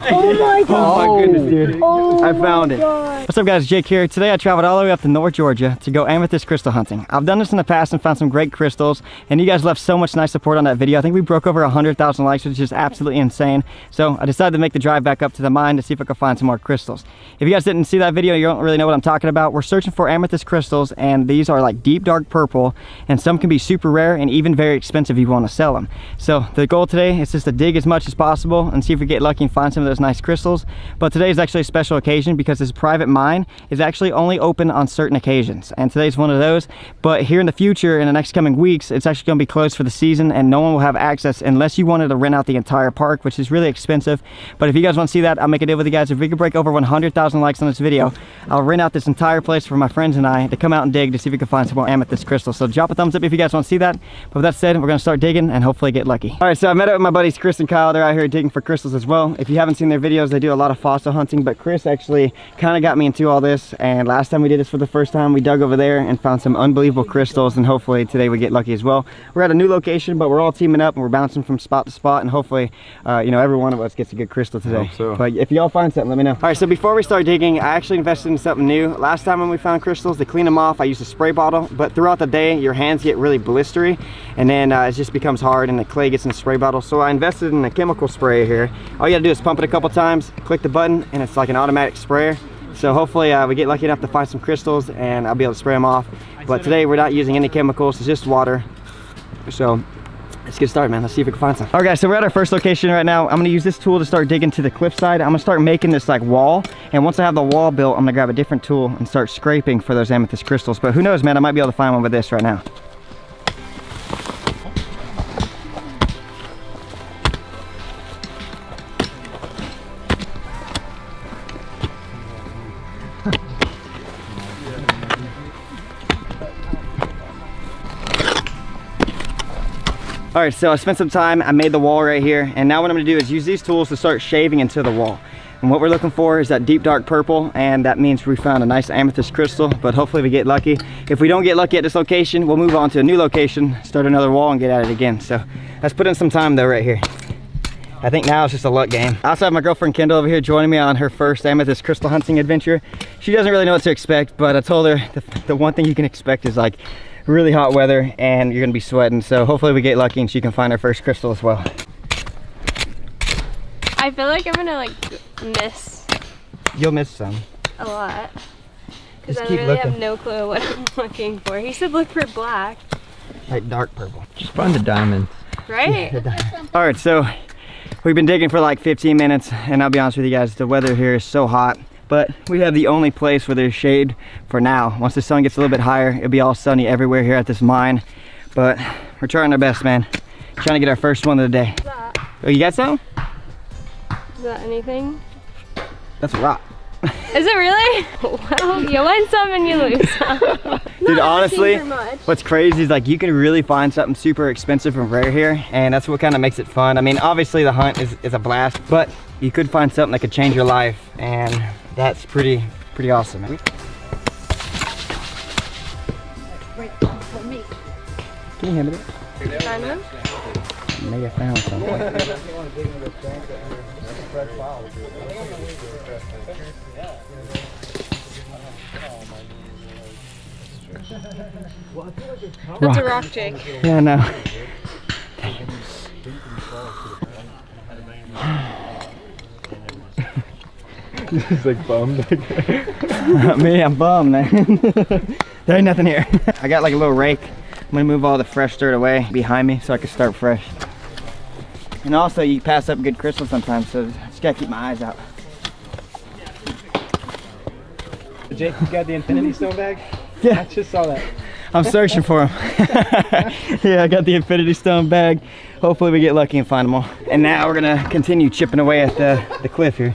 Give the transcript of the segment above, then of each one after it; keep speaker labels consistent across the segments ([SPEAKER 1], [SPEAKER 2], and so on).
[SPEAKER 1] Oh my god.
[SPEAKER 2] Oh my goodness, dude.
[SPEAKER 1] Oh
[SPEAKER 2] I found it.
[SPEAKER 1] God.
[SPEAKER 2] What's up guys, Jake here. Today I traveled all the way up to North Georgia to go amethyst crystal hunting. I've done this in the past and found some great crystals, and you guys left so much nice support on that video. I think we broke over 100,000 likes, which is just absolutely insane. So I decided to make the drive back up to the mine to see if I could find some more crystals. If you guys didn't see that video, you don't really know what I'm talking about. We're searching for amethyst crystals, and these are like deep dark purple, and some can be super rare and even very expensive if you want to sell them. So the goal today is just to dig as much as possible and see if we get lucky and find some of those nice crystals. But today is actually a special occasion because this private mine is actually only open on certain occasions, and today's one of those. But here in the future, in the next coming weeks, it's actually going to be closed for the season, and no one will have access unless you wanted to rent out the entire park, which is really expensive. But if you guys want to see that, I'll make a deal with you guys. If we could break over 100,000 likes on this video, I'll rent out this entire place for my friends and I to come out and dig to see if we can find some more amethyst crystals. So drop a thumbs up if you guys want to see that. But with that said, we're going to start digging and hopefully get lucky. All right, so I met up with my buddies Chris and Kyle. They're out here digging for crystals as well. If you haven't seen their videos, they do a lot of fossil hunting, but Chris actually kind of got me into all this, and last time we did this for the first time, we dug over there and found some unbelievable crystals, and hopefully today we get lucky as well. We're at a new location, but we're all teaming up and we're bouncing from spot to spot, and hopefully you know, every one of us gets a good crystal today.
[SPEAKER 3] I hope so.
[SPEAKER 2] But if y'all find something, let me know. All right, so before we start digging, I actually invested in something new. Last time when we found crystals, to clean them off, I used a spray bottle, but throughout the day your hands get really blistery, and then it just becomes hard and the clay gets in the spray bottle. So I invested in a chemical spray here. All you gotta do is pump it a couple times, click the button, and it's like an automatic sprayer. So hopefully we get lucky enough to find some crystals and I'll be able to spray them off. But today we're not using any chemicals, it's just water. So let's get started, man. Let's see if we can find some. All right guys, so we're at our first location right now. I'm gonna use this tool to start digging to the cliffside. I'm gonna start making this like wall, and once I have the wall built, I'm gonna grab a different tool and start scraping for those amethyst crystals. But who knows, man, I might be able to find one with this right now. All right, so I spent some time, I made the wall right here, and now what I'm gonna do is use these tools to start shaving into the wall. And what we're looking for is that deep dark purple, and that means we found a nice amethyst crystal, but hopefully we get lucky. If we don't get lucky at this location, we'll move on to a new location, start another wall, and get at it again. So let's put in some time though right here. I think now it's just a luck game. I also have my girlfriend Kendall over here joining me on her first amethyst crystal hunting adventure. She doesn't really know what to expect, but I told her the one thing you can expect is like really hot weather and you're gonna be sweating. So hopefully we get lucky and she can find her first crystal as well.
[SPEAKER 1] I feel like I'm gonna like miss
[SPEAKER 2] You'll miss some.
[SPEAKER 1] a lot because
[SPEAKER 2] Just
[SPEAKER 1] I
[SPEAKER 2] keep
[SPEAKER 1] really
[SPEAKER 2] looking.
[SPEAKER 1] have no clue what I'm looking for. He said look for black,
[SPEAKER 2] Like dark purple.
[SPEAKER 3] Just find the diamonds.
[SPEAKER 1] right?
[SPEAKER 2] All right, so we've been digging for like 15 minutes, and I'll be honest with you guys, the weather here is so hot, but we have the only place where there's shade for now. Once the sun gets a little bit higher, it'll be all sunny everywhere here at this mine, but we're trying our best, man. Trying to get our first one of the day. Oh, you got some?
[SPEAKER 1] Is that anything?
[SPEAKER 2] That's a rock.
[SPEAKER 1] Is it really? Well, you win some and you lose some.
[SPEAKER 2] Dude, honestly,
[SPEAKER 1] for much.
[SPEAKER 2] what's crazy is like you can really find something super expensive and rare here, and that's what kind of makes it fun. I mean, obviously the hunt is a blast, but you could find something that could change your life, and that's pretty awesome, man. Can you handle it?
[SPEAKER 1] Find them?
[SPEAKER 2] Maybe I found something.
[SPEAKER 1] That's a rock, Jake.
[SPEAKER 2] Yeah, I know.
[SPEAKER 3] He's like bummed.
[SPEAKER 2] Me, I'm bummed, man. There ain't nothing here. I got like a little rake. I'm gonna move all the fresh dirt away behind me so I can start fresh. And also, you pass up good crystals sometimes, so just gotta keep my eyes out.
[SPEAKER 4] Jake, you got the infinity stone bag?
[SPEAKER 2] Yeah.
[SPEAKER 4] I just saw that.
[SPEAKER 2] I'm searching for them. Yeah, I got the infinity stone bag. Hopefully we get lucky and find them all. And now we're gonna continue chipping away at the cliff here.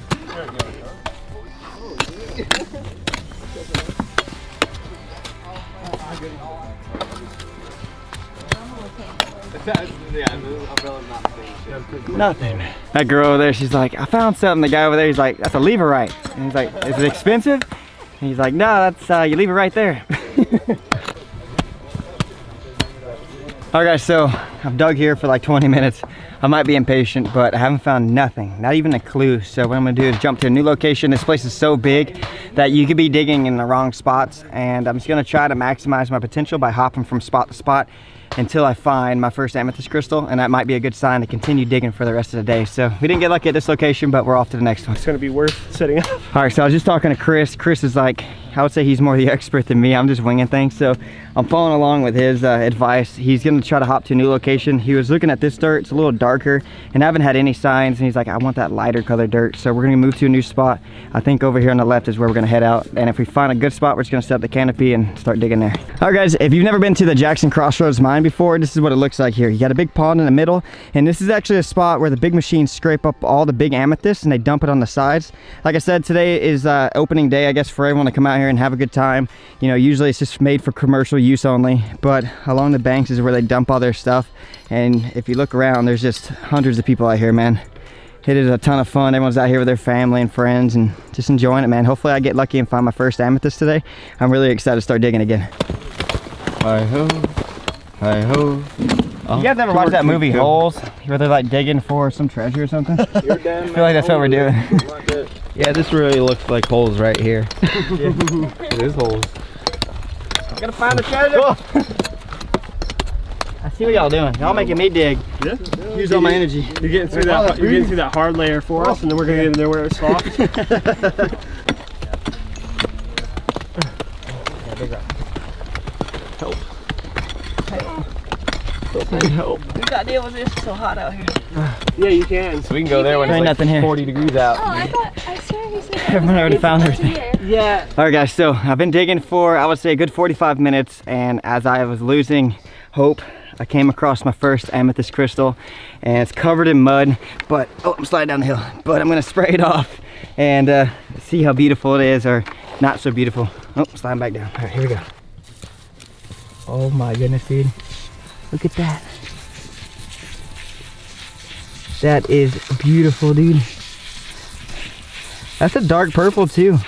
[SPEAKER 2] Nothing. That girl over there, she's like, I found something. The guy over there, he's like, that's a leverite. And he's like, is it expensive? And he's like, no, that's you leave it right there. All right guys, so I've dug here for like 20 minutes. I might be impatient, but I haven't found nothing, not even a clue. So what I'm gonna do is jump to a new location. This place is so big that you could be digging in the wrong spots, and I'm just gonna try to maximize my potential by hopping from spot to spot until I find my first amethyst crystal, and that might be a good sign to continue digging for the rest of the day. So we didn't get lucky at this location, but we're off to the next one.
[SPEAKER 4] It's gonna be worth setting up.
[SPEAKER 2] All right, so I was just talking to Chris. Chris is like, I would say he's more the expert than me. I'm just winging things. So I'm following along with his advice. He's gonna try to hop to a new location. He was looking at this dirt, it's a little darker, and I haven't had any signs, and he's like, I want that lighter colored dirt. So we're gonna move to a new spot. I think over here on the left is where we're gonna head out. And if we find a good spot, we're just gonna set up the canopy and start digging there. All right guys, if you've never been to the Jackson Crossroads mine before, this is what it looks like here. You got a big pond in the middle, and this is actually a spot where the big machines scrape up all the big amethysts and they dump it on the sides. Like I said, today is opening day, I guess, for everyone to come out here and have a good time. You know, usually it's just made for commercial use only, but along the banks is where they dump all their stuff. And if you look around, there's just hundreds of people out here, man. It is a ton of fun. Everyone's out here with their family and friends and just enjoying it, man. Hopefully I get lucky and find my first amethyst today. I'm really excited to start digging again.
[SPEAKER 3] Hi-ho, hi-ho.
[SPEAKER 2] You guys ever watch that movie Holes, where they're like digging for some treasure or something? I feel like that's what we're doing.
[SPEAKER 3] Yeah, this really looks like holes right here.
[SPEAKER 2] Yeah.
[SPEAKER 3] It is holes.
[SPEAKER 2] Gotta find the treasure. I see what y'all doing. Y'all making me dig.
[SPEAKER 4] Yeah.
[SPEAKER 2] Use all my energy.
[SPEAKER 4] You're getting through that. You're getting through that hard layer for us, and then we're gonna get in there where it's soft. Help. Help.
[SPEAKER 2] We gotta deal with this. It's so hot out here.
[SPEAKER 4] Yeah, you can.
[SPEAKER 3] So we can go there when
[SPEAKER 2] There
[SPEAKER 3] it's
[SPEAKER 2] ain't
[SPEAKER 3] like
[SPEAKER 2] nothing here.
[SPEAKER 3] 40 degrees out.
[SPEAKER 1] Oh, I swear he said
[SPEAKER 2] Everyone already found everything.
[SPEAKER 4] Yeah.
[SPEAKER 2] All right guys, so I've been digging for, I would say, a good 45 minutes, and as I was losing hope, I came across my first amethyst crystal, and it's covered in mud, but, oh, I'm sliding down the hill, but I'm gonna spray it off and see how beautiful it is, or not so beautiful. Oh, sliding back down. All right, here we go. Oh my goodness, dude. Look at that. That is beautiful, dude. That's a dark purple too.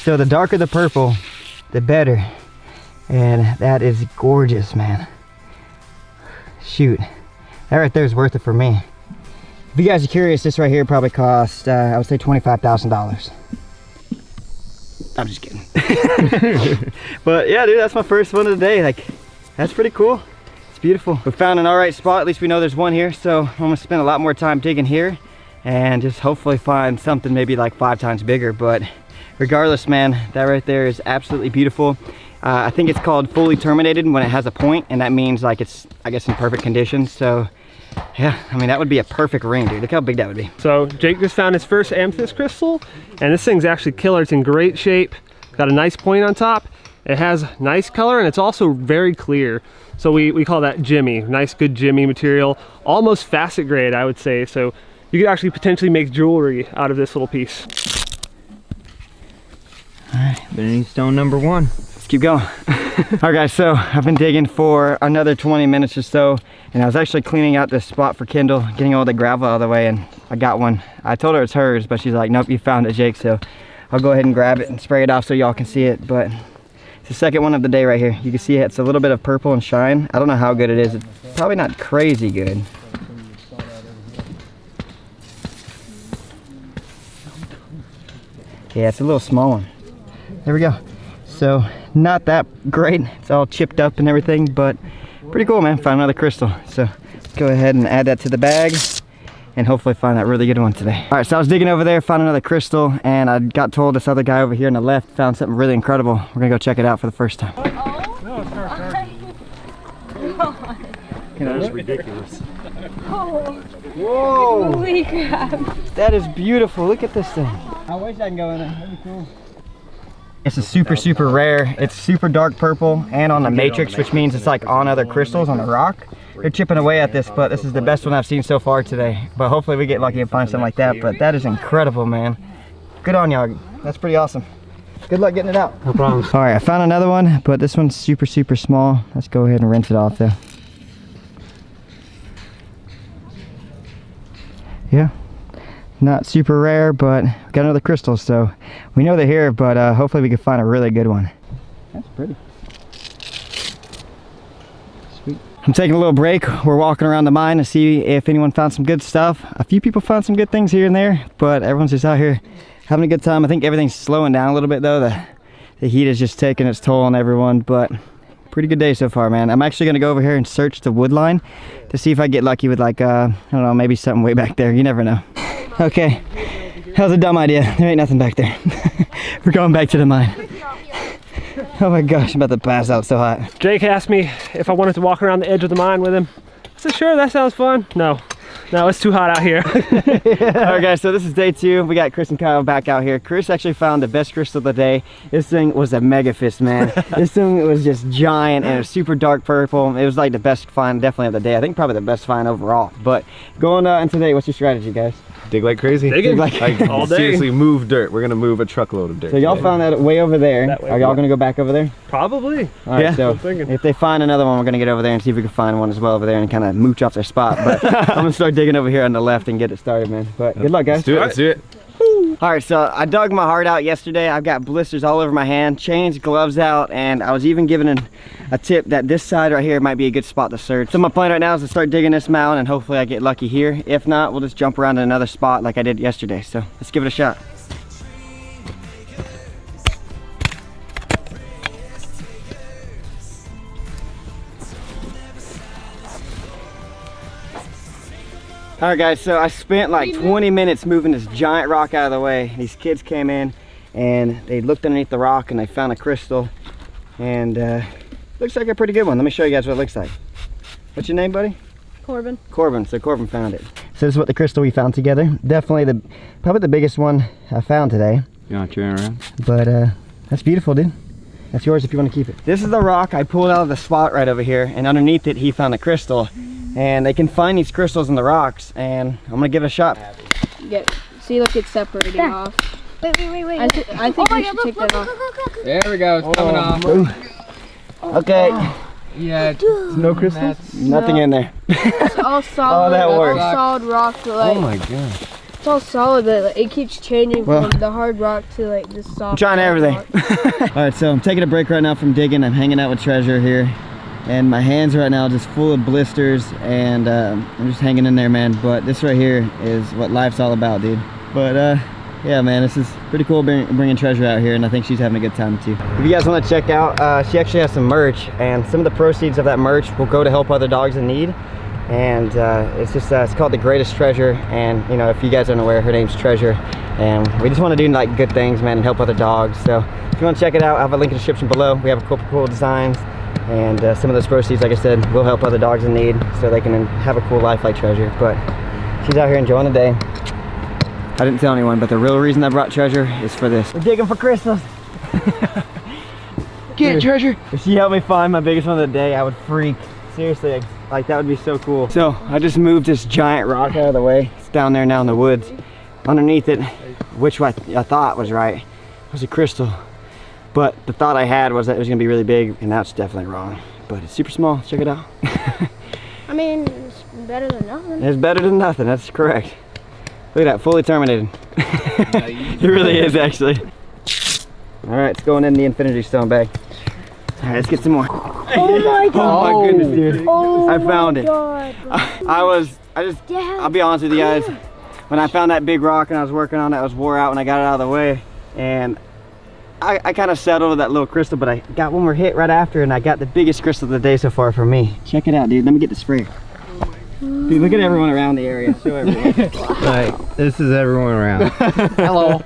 [SPEAKER 2] So the darker the purple, the better. And that is gorgeous, man. Shoot, that right there is worth it for me. If you guys are curious, this right here probably cost, I would say $25,000. I'm just kidding. But yeah, dude, that's my first one of the day. Like, that's pretty cool. It's beautiful. We found an all right spot. At least we know there's one here. So I'm gonna spend a lot more time digging here and just hopefully find something maybe like 5 times bigger. But regardless, man, that right there is absolutely beautiful. I think it's called fully terminated when it has a point, and that means like it's, I guess, in perfect condition. So yeah, I mean, that would be a perfect ring, dude. Look how big that would be.
[SPEAKER 4] So Jake just found his first amethyst crystal, and this thing's actually killer. It's in great shape. Got a nice point on top. It has nice color, and it's also very clear. So we call that Jimmy. Nice, good Jimmy material. Almost facet grade, I would say. So you could actually potentially make jewelry out of this little piece.
[SPEAKER 3] All right, Benny stone number 1.
[SPEAKER 2] Let's keep going. All right guys, so I've been digging for another 20 minutes or so, and I was actually cleaning out this spot for Kendall, getting all the gravel out of the way, and I got one. I told her it's hers, but she's like, nope, you found it, Jake. So I'll go ahead and grab it and spray it off so y'all can see it. But it's the second one of the day right here. You can see it's a little bit of purple and shine. I don't know how good it is. It's probably not crazy good. Yeah, it's a little small one. There we go. So not that great. It's all chipped up and everything, but pretty cool, man. Found another crystal. So let's go ahead and add that to the bag and hopefully find that really good one today. All right, so I was digging over there, found another crystal, and I got told this other guy over here on the left found something really incredible. We're gonna go check it out for the first time.
[SPEAKER 4] That's ridiculous.
[SPEAKER 1] Oh,
[SPEAKER 2] Whoa,
[SPEAKER 1] holy crap.
[SPEAKER 2] that is beautiful. Look at this thing. I wish I can go in there. That'd be cool. This is super, super rare. It's super dark purple and on the matrix, which means it's like on other crystals on the rock. They're chipping away at this, but this is the best one I've seen so far today. But hopefully we get lucky and find something like that. But that is incredible, man. Good on y'all. That's pretty awesome. Good luck getting it out.
[SPEAKER 4] No problem.
[SPEAKER 2] All right, I found another one, but this one's super, super small. Let's go ahead and rinse it off though. Yeah, not super rare, but we got another crystal, so we know they're here, but hopefully we can find a really good one. That's pretty. Sweet. I'm taking a little break. We're walking around the mine to see if anyone found some good stuff. A few people found some good things here and there, but everyone's just out here having a good time. I think everything's slowing down a little bit though. The heat is just taking its toll on everyone, but pretty good day so far, man. I'm actually gonna go over here and search the wood line to see if I get lucky with like, I don't know, maybe something way back there. You never know. Okay, that was a dumb idea. There ain't nothing back there. We're going back to the mine. Oh my gosh, I'm about to pass out, so hot.
[SPEAKER 4] Jake asked me if I wanted to walk around the edge of the mine with him. I said, sure, that sounds fun. No, it's too hot out here.
[SPEAKER 2] All right, guys, so this is day 2. We got Chris and Kyle back out here. Chris actually found the best crystal of the day. This thing was a Amethyst, man. This thing was just giant and it was super dark purple. It was like the best find definitely of the day. I think probably the best find overall. But going into today, what's your strategy, guys?
[SPEAKER 5] Dig like crazy.
[SPEAKER 4] Digging
[SPEAKER 5] like
[SPEAKER 4] all day.
[SPEAKER 5] Seriously, move dirt. We're gonna move a truckload of dirt.
[SPEAKER 2] So y'all found that way over there.
[SPEAKER 4] That way,
[SPEAKER 2] Are y'all gonna go back over there?
[SPEAKER 4] Probably.
[SPEAKER 2] All right,
[SPEAKER 5] Yeah.
[SPEAKER 2] so if they find another one, we're gonna get over there and see if we can find one as well over there and kind of mooch off their spot. But I'm gonna start digging over here on the left and get it started, man. But good luck, guys.
[SPEAKER 5] Let's do it. Let's do it.
[SPEAKER 2] All right, so I dug my heart out yesterday. I've got blisters all over my hand, changed gloves out, and I was even given a tip that this side right here might be a good spot to search. So my plan right now is to start digging this mound and hopefully I get lucky here. If not, we'll just jump around to another spot like I did yesterday. So let's give it a shot. All right, guys, so I spent like 20 minutes moving this giant rock out of the way. These kids came in and they looked underneath the rock and they found a crystal, and looks like a pretty good one. Let me show you guys what it looks like. What's your name, buddy?
[SPEAKER 1] Corbin.
[SPEAKER 2] Corbin. So Corbin found it. So this is what the crystal we found together. Definitely probably the biggest one I found today.
[SPEAKER 3] You want to turn around?
[SPEAKER 2] But that's beautiful, dude. That's yours if you want to keep it. This is the rock I pulled out of the spot right over here, and underneath it he found a crystal. And they can find these crystals in the rocks, and I'm gonna give it a shot.
[SPEAKER 6] Yeah, see, look, it's separating off.
[SPEAKER 1] Wait.
[SPEAKER 6] I think we should take that off.
[SPEAKER 7] There we go, it's coming off.
[SPEAKER 2] Okay.
[SPEAKER 7] Yeah,
[SPEAKER 2] No crystals? Nothing in there.
[SPEAKER 6] It's all solid.
[SPEAKER 2] Oh, that
[SPEAKER 6] all
[SPEAKER 2] works.
[SPEAKER 6] solid rock, but like,
[SPEAKER 5] Oh my god.
[SPEAKER 6] it's all solid, but like, it keeps changing
[SPEAKER 2] Well,
[SPEAKER 6] from the hard rock to like this soft.
[SPEAKER 2] I'm trying everything. All right, so I'm taking a break right now from digging. I'm hanging out with Treasure here, and my hands right now just full of blisters, and I'm just hanging in there, man. But this right here is what life's all about, dude. But yeah, man, this is pretty cool bringing Treasure out here, and I think she's having a good time too. If you guys want to check out, she actually has some merch, and some of the proceeds of that merch will go to help other dogs in need. And it's just it's called The Greatest Treasure, and you know, if you guys aren't aware, her name's Treasure, and we just want to do like good things, man, and help other dogs. So if you want to check it out, I have a link in the description below. We have a couple cool designs, and some of those proceeds, like I said, will help other dogs in need so they can have a cool life like Treasure. But she's out here enjoying the day. I didn't tell anyone, but the real reason I brought Treasure is for this. We're digging for crystals.
[SPEAKER 7] get it, Treasure.
[SPEAKER 2] If she helped me find my biggest one of the day, I would freak. Seriously, like that would be so cool. So I just moved this giant rock out of the way. It's down there now in the woods. Underneath it, which I thought was right, was a crystal. But the thought I had was that it was gonna be really big, and that's definitely wrong. But it's super small, check it out.
[SPEAKER 6] I mean, it's better than nothing.
[SPEAKER 2] It's better than nothing, that's correct. Look at that, fully terminated. It really is, actually. All right, it's going in the infinity stone bag. All right, let's get some more.
[SPEAKER 6] Oh my god!
[SPEAKER 2] Oh my goodness, dude.
[SPEAKER 6] Oh
[SPEAKER 2] I found it.
[SPEAKER 6] God.
[SPEAKER 2] I'll be honest with you guys. When I found that big rock and I was working on it, I was wore out when I got it out of the way. And I kind of settled with that little crystal, but I got one more hit right after, and I got the biggest crystal of the day so far for me. Check it out, dude. Let me get the sprayer. Dude, look at everyone around the area. Show everyone.
[SPEAKER 3] Like, this is everyone around.
[SPEAKER 7] Hello.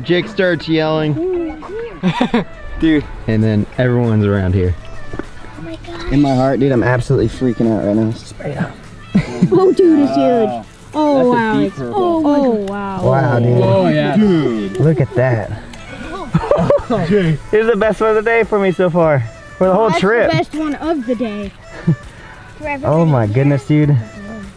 [SPEAKER 3] Jake starts yelling,
[SPEAKER 2] Dude,
[SPEAKER 3] and then everyone's around here.
[SPEAKER 2] in my heart, dude, I'm absolutely freaking out right now. Spray it out.
[SPEAKER 6] Oh, dude, it's huge. Oh,
[SPEAKER 2] That's a
[SPEAKER 6] wow.
[SPEAKER 2] deep
[SPEAKER 6] It's,
[SPEAKER 2] purple.
[SPEAKER 6] oh, wow.
[SPEAKER 2] Wow, dude.
[SPEAKER 7] Oh yeah.
[SPEAKER 2] Look at that. This is the best one of the day for me so far. For the whole trip.
[SPEAKER 6] The best one of the day.
[SPEAKER 2] Oh my goodness, dude.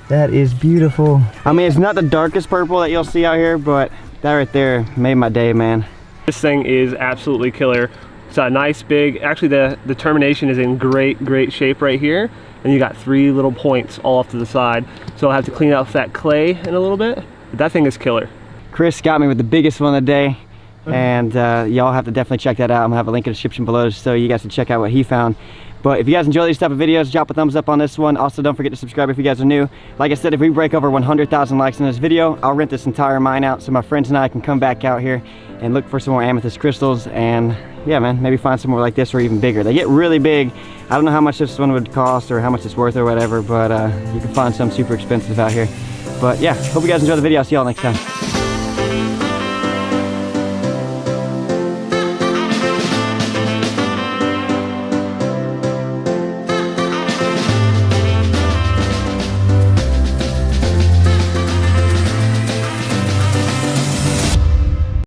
[SPEAKER 2] That is beautiful. I mean, it's not the darkest purple that you'll see out here, but that right there made my day, man.
[SPEAKER 4] This thing is absolutely killer. It's a nice big, actually the termination is in great shape right here. And you got 3 little points all off to the side. So I'll have to clean off that clay in a little bit. But that thing is killer.
[SPEAKER 2] Chris got me with the biggest one of the day. And y'all have to definitely check that out. I'm gonna have a link in the description below so you guys can check out what he found. But if you guys enjoy these type of videos, drop a thumbs up on this one. Also, don't forget to subscribe if you guys are new. Like I said, if we break over 100,000 likes in this video, I'll rent this entire mine out so my friends and I can come back out here and look for some more amethyst crystals, and yeah, man, maybe find some more like this or even bigger. They get really big. I don't know how much this one would cost or how much it's worth or whatever, but you can find some super expensive out here. But yeah, hope you guys enjoy the video. I'll see y'all next time.